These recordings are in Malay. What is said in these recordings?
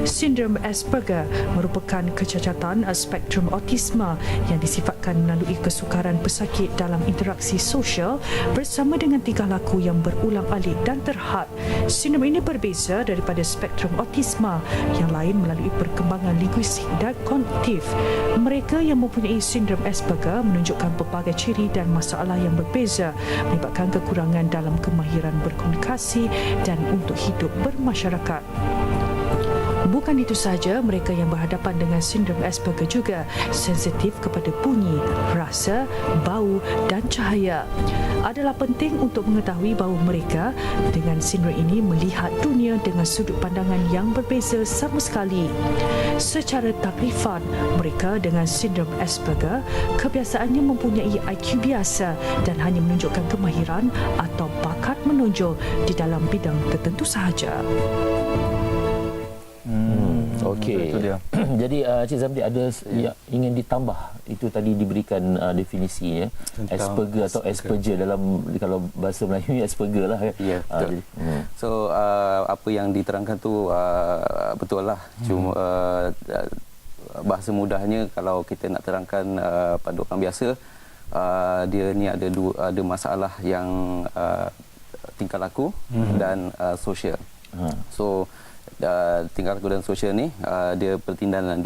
Sindrom Asperger merupakan kecacatan spektrum autisma yang disifatkan melalui kesukaran pesakit dalam interaksi sosial bersama dengan tingkah laku yang berulang-alik dan terhad. Sindrom ini berbeza daripada spektrum autisma yang lain melalui perkembangan linguistik dan kognitif. Mereka yang mempunyai sindrom Asperger menunjukkan pelbagai ciri dan masalah yang berbeza, menyebabkan kekurangan dalam kemahiran berkomunikasi dan untuk hidup bermasyarakat. Bukan itu sahaja, mereka yang berhadapan dengan sindrom Asperger juga sensitif kepada bunyi, rasa, bau dan cahaya. Adalah penting untuk mengetahui bahawa mereka dengan sindrom ini melihat dunia dengan sudut pandangan yang berbeza sama sekali. Secara takrifan, mereka dengan sindrom Asperger kebiasaannya mempunyai IQ biasa dan hanya menunjukkan kemahiran atau bakat menonjol di dalam bidang tertentu sahaja. Okey. Jadi Cik Zamri ada yang ingin ditambah, itu tadi diberikan definisinya Asperger atau Asperger dalam, kalau bahasa Melayu Asperger lah. Ya, betul. So apa yang diterangkan tu betul lah. Cuma bahasa mudahnya kalau kita nak terangkan pada orang biasa, dia ni ada masalah yang tingkah laku dan sosial. So tingkah laku dan sosial ni dia pertindahan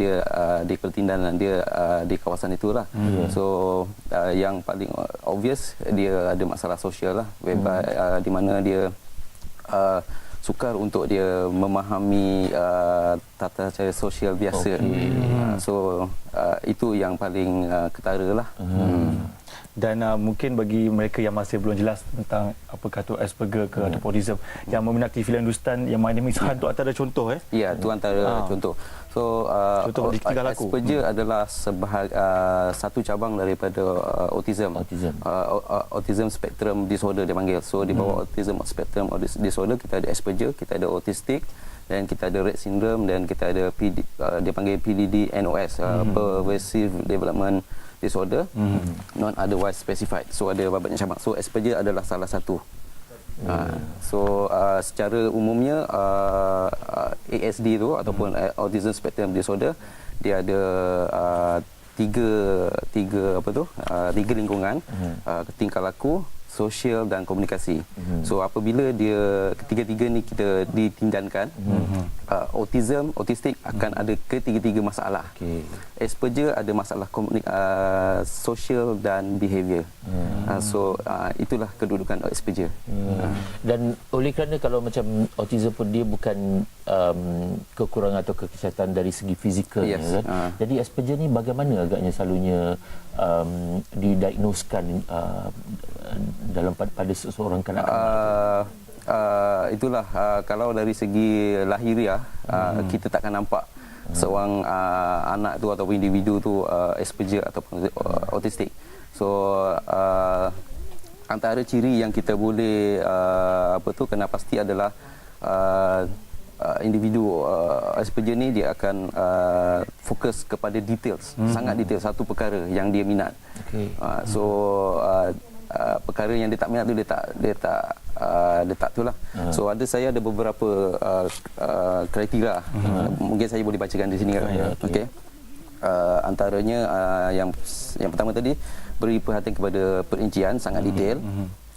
dia di kawasan itulah. So yang paling obvious dia ada masalah sosial lah, whereby di mana dia sukar untuk dia memahami tata cara sosial biasa. So itu yang paling ketara lah. Dan mungkin bagi mereka yang masih belum jelas tentang apakah itu Asperger ke atau autism, yang meminati filem Hindustan yang My Name is Khan, tu antara contoh Ya, tu antara contoh. So Asperger adalah satu cabang daripada autism spectrum disorder dia panggil. So di bawah autism spectrum disorder kita ada Asperger, kita ada autistic, dan kita ada Rett syndrome, dan kita ada dia panggil PDD-NOS, pervasive development disorder, not otherwise specified. So ada banyak cabang. So Asperger adalah salah satu. So secara umumnya ASD tu ataupun Autism Spectrum Disorder, dia ada tiga lingkungan, tingkah laku, sosial dan komunikasi. So apabila dia ketiga-tiga ni kita ditindankan, autistik akan ada ketiga-tiga masalah. Asperger ada masalah sosial dan behavior. So itulah kedudukan Asperger. Dan oleh kerana kalau macam autism pun dia bukan kekurangan atau kekecatan dari segi fizikalnya, kan? Jadi Asperger ni bagaimana agaknya selalunya didiagnoskan dalam pada seseorang kanak-kanak? Itulah kalau dari segi lahiriah kita takkan nampak seorang anak tu ataupun individu tu Asperger ataupun autistik. So antara ciri yang kita boleh kena pasti adalah individu Asperger ni dia akan fokus kepada details, sangat detail satu perkara yang dia minat. Perkara yang dia tak minat tu dia tak tu lah. So saya ada beberapa kriteria. Mungkin saya boleh bacakan di sini. Okey. Antaranya yang pertama tadi, beri perhatian kepada perincian, sangat detail.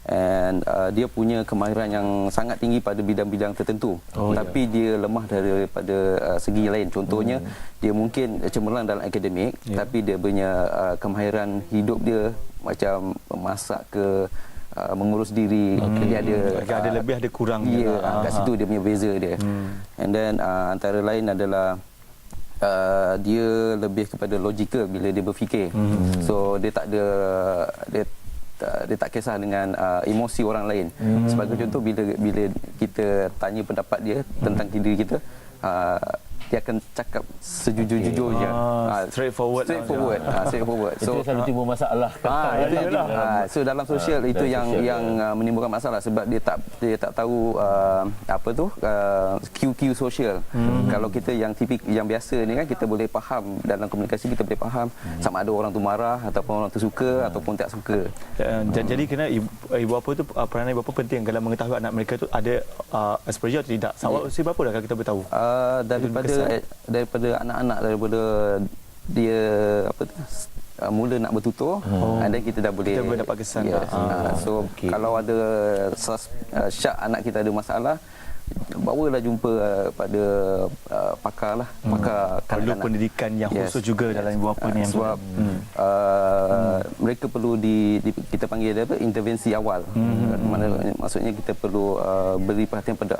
And dia punya kemahiran yang sangat tinggi pada bidang-bidang tertentu, tapi dia lemah daripada segi lain. Contohnya dia mungkin cemerlang dalam akademik, tapi dia punya kemahiran hidup dia macam memasak ke mengurus diri, dia ada lebih ada kurang. Kat situ dia punya beza dia. And then antara lain adalah dia lebih kepada logikal bila dia berfikir. So dia tak kisah dengan emosi orang lain. Sebagai contoh, bila kita tanya pendapat dia tentang diri kita, dia akan cakap sejujur-jujurnya. Straightforward. So selalu timbul masalah. So dalam sosial itu yang menimbulkan masalah, sebab dia tak tahu QQ sosial. Kalau kita yang yang biasa ni kan, kita boleh faham dalam komunikasi, kita boleh faham sama ada orang tu marah ataupun orang tu suka ataupun tak suka. Jadi kena ibu bapa tu, peranan ibu bapa penting dalam mengetahui anak mereka tu ada Asperger atau tidak. Usia berapa dah kalau kita boleh tahu? Daripada daripada anak-anak, daripada dia mula nak bertutur, dan kita dah boleh dapat kesan. So kalau ada syak anak kita ada masalah, bawalah jumpa pada pakar Perlu kanak-kanak. pendidikan yang khusus juga dalam ibu bapa ni. Sebab mereka perlu kita panggil dia intervensi awal. Maksudnya kita perlu beri perhatian pada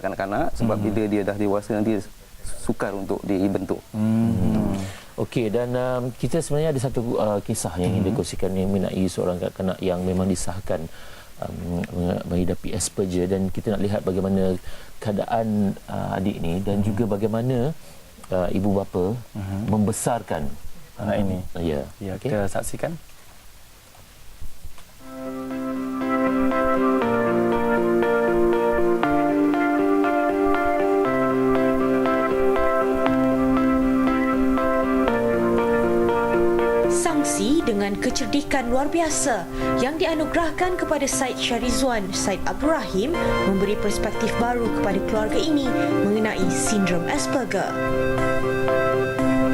kanak-kanak, sebab bila dia dah dewasa nanti sukar untuk dibentuk. Okey, dan kita sebenarnya ada satu kisah yang ingin dikongsikan yang mengenai seorang kanak-kanak yang memang disahkan menghidapi Asperger, dan kita nak lihat bagaimana keadaan adik ni dan juga bagaimana ibu bapa membesarkan Anak ini. Ya, Ya, okey. kita saksikan. Sangsi dengan kecerdikan luar biasa yang dianugerahkan kepada Syed Syarizwan Syed Abdul Rahim memberi perspektif baru kepada keluarga ini mengenai sindrom Asperger.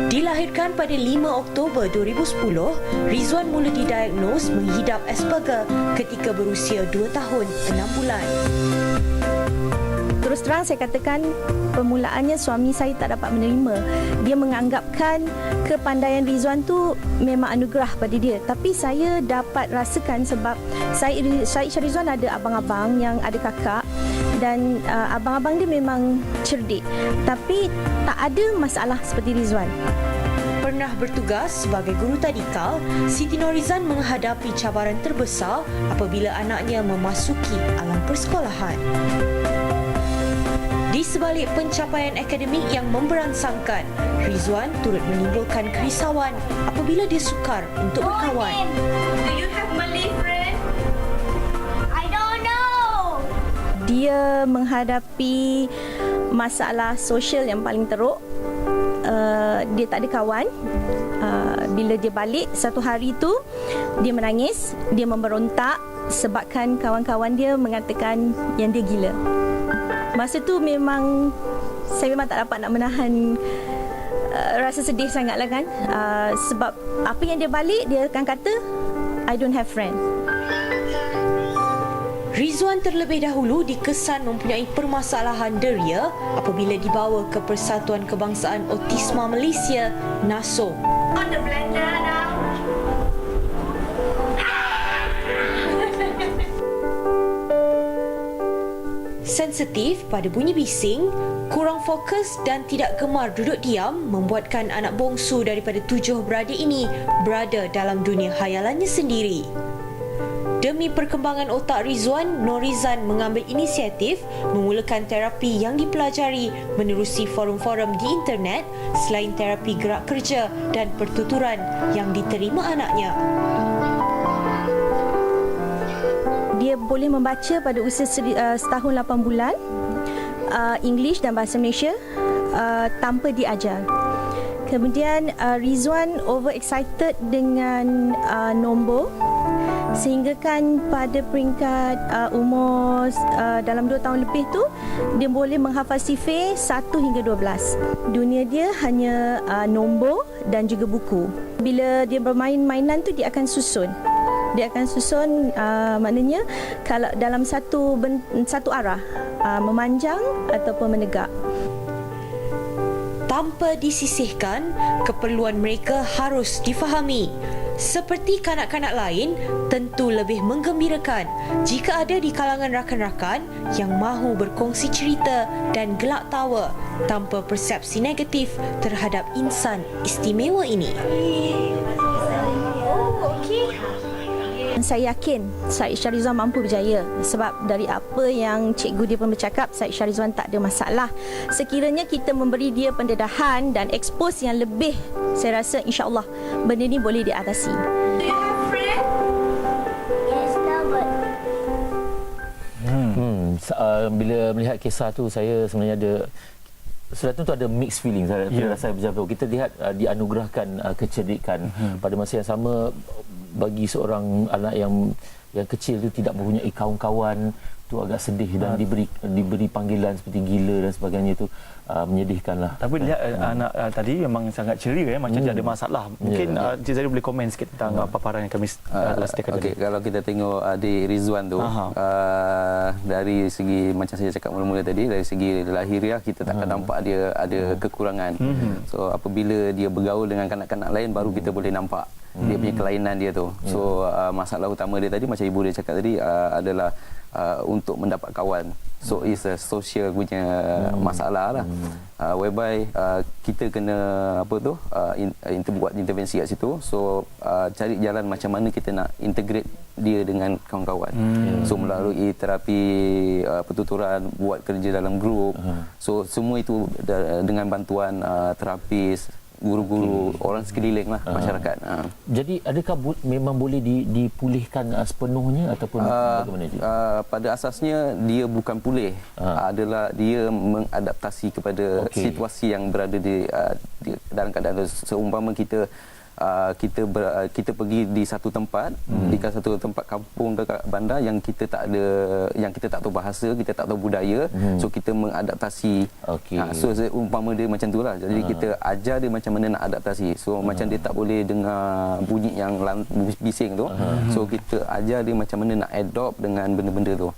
Dilahirkan pada 5 Oktober 2010, Rizwan mula didiagnos menghidap Asperger ketika berusia 2 tahun 6 bulan. Terus terang saya katakan, permulaannya suami saya tak dapat menerima. Dia menganggapkan kepandaian Rizwan tu memang anugerah pada dia. Tapi saya dapat rasakan sebab Syed Syarizwan ada abang-abang yang ada kakak, dan abang-abang dia memang cerdik. Tapi tak ada masalah seperti Rizwan. Pernah bertugas sebagai guru tadika, Siti Norizan menghadapi cabaran terbesar apabila anaknya memasuki alam persekolahan. Di sebalik pencapaian akademik yang memberangsangkan, Rizwan turut menimbulkan kerisauan apabila dia sukar untuk berkawan. Do you have Malay friend? I don't know. Dia menghadapi masalah sosial yang paling teruk. Dia tak ada kawan. Bila dia balik satu hari tu, dia menangis, dia memberontak sebabkan kawan-kawan dia mengatakan yang dia gila. Masa tu memang saya memang tak dapat nak menahan rasa sedih sangatlah kan. Sebab apa yang dia balik, dia akan kata I don't have friend. Rizwan terlebih dahulu dikesan mempunyai permasalahan deria apabila dibawa ke Persatuan Kebangsaan Autisma Malaysia, NASO. On the blender now. Sensitif pada bunyi bising, kurang fokus dan tidak gemar duduk diam membuatkan anak bongsu daripada 7 beradik ini berada dalam dunia khayalannya sendiri. Demi perkembangan otak Rizwan, Norizan mengambil inisiatif memulakan terapi yang dipelajari menerusi forum-forum di internet selain terapi gerak kerja dan pertuturan yang diterima anaknya. Dia boleh membaca pada usia setahun 8 bulan, English dan bahasa Malaysia tanpa diajar. Kemudian Rizwan overexcited dengan nombor, sehingga kan pada peringkat umur dalam 2 tahun lebih tu dia boleh menghafal sifir 1 hingga 12. Dunia dia hanya nombor dan juga buku. Bila dia bermain mainan tu, dia akan susun. Maknanya kalau dalam satu arah, memanjang ataupun menegak. Tanpa disisihkan, keperluan mereka harus difahami. Seperti kanak-kanak lain, tentu lebih menggembirakan jika ada di kalangan rakan-rakan yang mahu berkongsi cerita dan gelak tawa tanpa persepsi negatif terhadap insan istimewa ini. Saya yakin Syed Syarizwan mampu berjaya sebab dari apa yang cikgu dia pun bercakap, Syed Syarizwan tak ada masalah. Sekiranya kita memberi dia pendedahan dan expose yang lebih, saya rasa insya-Allah benda ni boleh diatasi. Do you have friend? Yes, but Bila melihat kisah tu, saya sebenarnya ada ada mixed feelings. Saya rasa berjauh. Kita lihat dianugerahkan kecerdikan pada masa yang sama bagi seorang anak yang kecil tu tidak mempunyai kawan-kawan, tu agak sedih dan diberi panggilan seperti gila dan sebagainya itu menyedihkanlah. Tapi lihat anak tadi memang sangat ceria macam tak ada masalah. Mungkin Cik Zari boleh komen sikit tentang paparan yang kami telah sediakan tadi. Kalau kita tengok adik Rizwan tu, dari segi macam saya cakap mula-mula tadi, dari segi lahiriah kita takkan nampak dia ada kekurangan. So apabila dia bergaul dengan kanak-kanak lain baru kita boleh nampak dia punya kelainan dia tu. So masalah utama dia tadi macam ibu dia cakap tadi adalah untuk mendapat kawan. So it's a social punya masalah lah. Whereby kita kena buat intervensi kat situ. So cari jalan macam mana kita nak integrate dia dengan kawan-kawan. So melalui terapi pertuturan, buat kerja dalam grup. So semua itu dengan bantuan terapis, guru-guru, orang sekeliling lah, masyarakat. Jadi adakah memang boleh dipulihkan sepenuhnya ataupun bagaimana? Pada asasnya dia bukan pulih, adalah dia mengadaptasi kepada situasi yang berada di dalam keadaan itu. Seumpama kita pergi di satu tempat, di satu tempat kampung dekat bandar yang kita tak tahu bahasa, kita tak tahu budaya, so kita mengadaptasi. So umpama dia macam itulah. Jadi kita ajar dia macam mana nak adaptasi. So macam dia tak boleh dengar bunyi yang bising tu, so kita ajar dia macam mana nak adopt dengan benda-benda tu.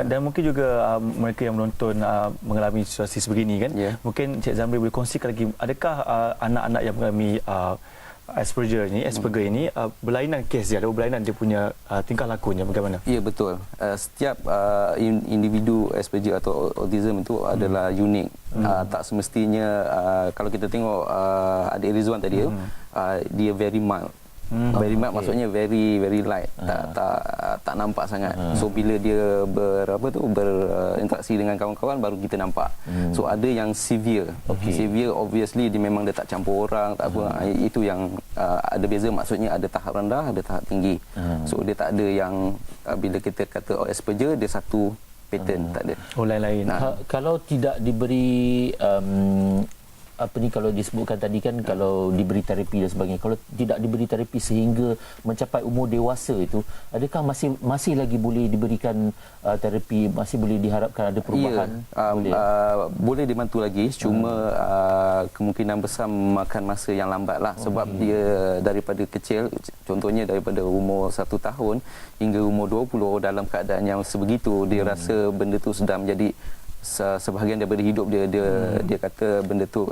Dan mungkin juga mereka yang menonton mengalami situasi sebegini kan, mungkin Cik Zamri boleh kongsikan lagi, adakah anak-anak yang mengalami Asperger ini berlainan kes dia, ada berlainan dia punya tingkah lakunya bagaimana? Ya, betul. Setiap individu Asperger atau autism itu adalah unik. Tak semestinya kalau kita tengok adik Rizwan tadi dia very mild. Very mild maksudnya very light, tak nampak sangat. So bila dia berinteraksi dengan kawan-kawan baru kita nampak. So ada yang severe. Severe obviously dia memang dia tak campur orang, tak apa. Itu yang ada beza, maksudnya ada tahap rendah, ada tahap tinggi. So dia tak ada yang bila kita kata Asperger dia satu pattern, tak ada. Lain-lain. Kalau tidak diberi kalau disebutkan tadi kan, kalau diberi terapi dan sebagainya, kalau tidak diberi terapi sehingga mencapai umur dewasa itu, adakah masih lagi boleh diberikan terapi, masih boleh diharapkan ada perubahan? Boleh dibantu lagi, cuma kemungkinan besar memakan masa yang lambat lah, sebab dia daripada kecil, contohnya daripada umur 1 tahun hingga umur 20 dalam keadaan yang sebegitu, dia rasa benda tu sudah menjadi sebahagian daripada hidup dia. Dia kata benda tu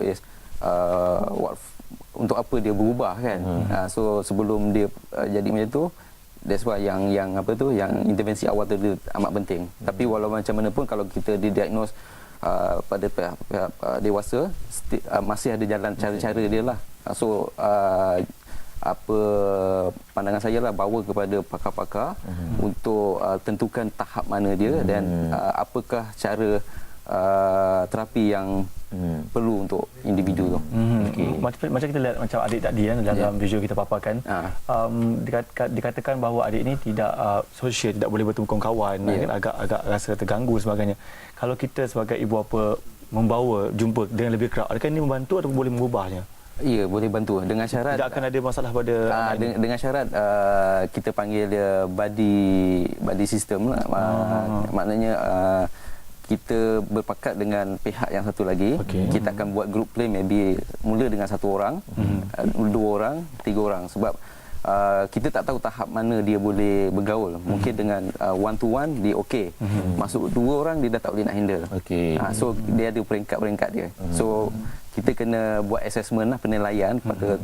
untuk apa dia berubah kan. So sebelum dia jadi macam tu, that's why yang intervensi awal tu amat penting. Tapi walau macam mana pun kalau kita didiagnose pada pihak dewasa, masih ada jalan cara-cara dia lah. So apa pandangan saya lah, bawa kepada pakar-pakar untuk tentukan tahap mana dia dan apakah cara terapi yang perlu untuk individu tu. Macam kita lihat macam adik tadi kan, dalam visual kita paparkan, dikatakan bahawa adik ini tidak sosial, tidak boleh bertemu kawan, kan, agak rasa terganggu sebagainya. Kalau kita sebagai ibu bapa membawa jumpa dengan lebih kerap, adakah ini membantu atau boleh mengubahnya? Ya, boleh bantu dengan syarat tidak akan ada masalah pada dengan syarat kita panggil dia buddy system lah. Maknanya kita berpakat dengan pihak yang satu lagi. Kita akan buat group play, maybe mula dengan 1 orang, 2 orang, 3 orang, sebab kita tak tahu tahap mana dia boleh bergaul. Mungkin dengan one to one dia okey. Masuk 2 orang dia dah tak boleh nak handle. So dia ada peringkat-peringkat dia. So kita kena buat assessment lah, penilaian pada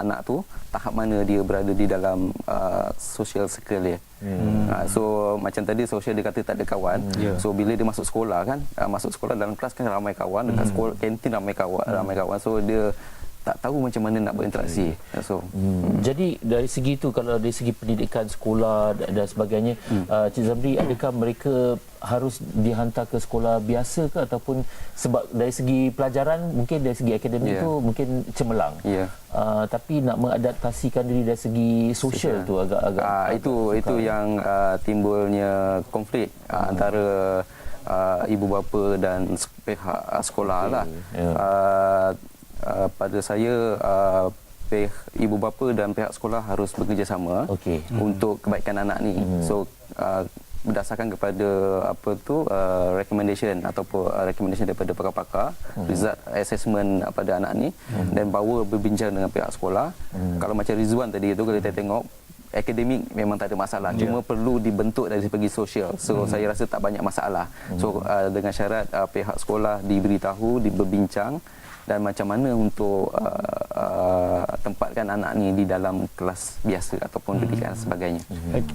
anak tu, tahap mana dia berada di dalam social circle dia. So macam tadi social dia kata tak ada kawan. So bila dia masuk sekolah kan, masuk sekolah dalam kelas kan ramai kawan, dekat sekolah kantin ramai kawan. So dia tak tahu macam mana nak berinteraksi. So jadi dari segi itu, kalau dari segi pendidikan sekolah dan sebagainya, Cik Zamri, adakah mereka harus dihantar ke sekolah biasa ke, ataupun sebab dari segi pelajaran mungkin dari segi akademik itu mungkin cemerlang, tapi nak mengadaptasikan diri dari segi sosial tu agak itu yang timbulnya konflik antara ibu bapa dan pihak sekolah lah. Pada saya pihak ibu bapa dan pihak sekolah harus bekerjasama untuk kebaikan anak ni. So berdasarkan kepada recommendation ataupun recommendation daripada pakar-pakar, result assessment pada anak ni, dan bawa berbincang dengan pihak sekolah. Kalau macam Rizwan tadi tu, kalau kita tengok akademik memang tak ada masalah, cuma perlu dibentuk dari segi sosial. So saya rasa tak banyak masalah. So dengan syarat pihak sekolah diberitahu, berbincang, dan macam mana untuk tempatkan anak ni di dalam kelas biasa ataupun pendidikan sebagainya.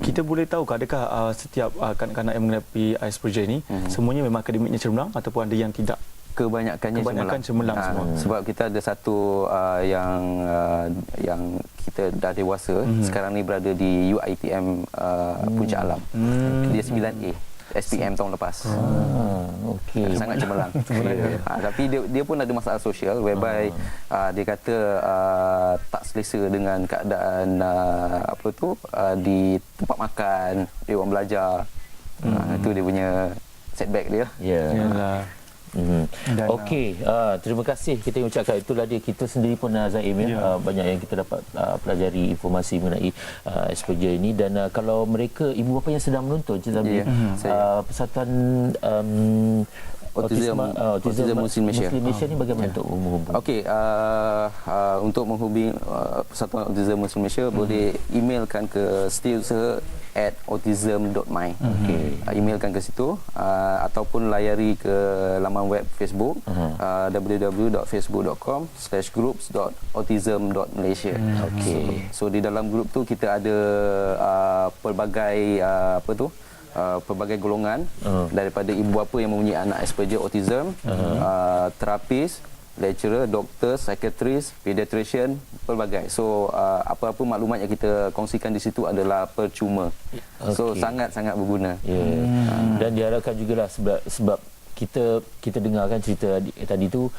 Kita boleh tahu adakah setiap kanak-kanak yang menghadapi Asperger ni semuanya memang akademiknya cemerlang ataupun ada yang tidak? Kebanyakannya cemerlang semua. Sebab kita ada satu yang kita dah dewasa, sekarang ni berada di UiTM Puncak Alam. Dia 9A. SPM tahun lepas. Okey. Sangat cemerlang. Tapi dia pun ada masalah sosial whereby dia kata tak selesa dengan keadaan di tempat makan, dia orang belajar. Itu dia punya setback dia. Yalah. Okey, terima kasih kita ucapkan. Itulah dia, kita sendiri pun Zaim banyak yang kita dapat pelajari informasi mengenai Asperger ini. Dan kalau mereka ibu bapa yang sedang menonton Persatuan Autism Muslim Malaysia ni bagaimana untuk menghubungi? Okey, untuk menghubungi Persatuan Autism Muslim Malaysia boleh emailkan ke setiausaha@autism.my. Emailkan ke situ ataupun layari ke laman web Facebook www.facebook.com/groups.autism.malaysia. So di dalam grup tu kita ada pelbagai pelbagai golongan daripada ibu bapa yang mempunyai anak Asperger autism, terapis, lecturer, doktor, psikiatris, pediatrician, pelbagai. So apa-apa maklumat yang kita kongsikan di situ adalah percuma. So sangat-sangat berguna. Dan diharapkan jugalah sebab kita dengarkan cerita tadi tu,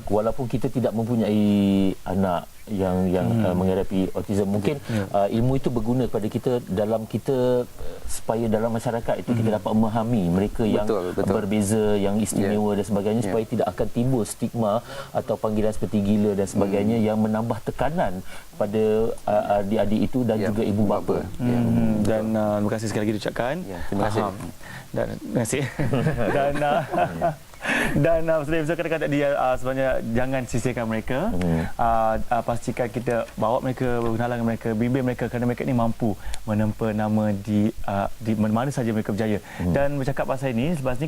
walaupun kita tidak mempunyai anak yang menghadapi autism, mungkin ilmu itu berguna kepada kita dalam kita supaya dalam masyarakat itu kita dapat memahami mereka yang berbeza, yang istimewa dan sebagainya, supaya tidak akan timbul stigma atau panggilan seperti gila dan sebagainya yang menambah tekanan pada adik-adik itu dan juga ibu bapa. Dan terima kasih sekali lagi diucapkan. Terima kasih. Dan terima kasih. Dan episod kata-kata dia sebenarnya jangan sisihkan mereka. Pastikan kita bawa mereka, berkenalan dengan mereka, bimbing mereka, kerana mereka ni mampu menempa nama di mana saja mereka berjaya. Dan bercakap pasal ini, selepas ini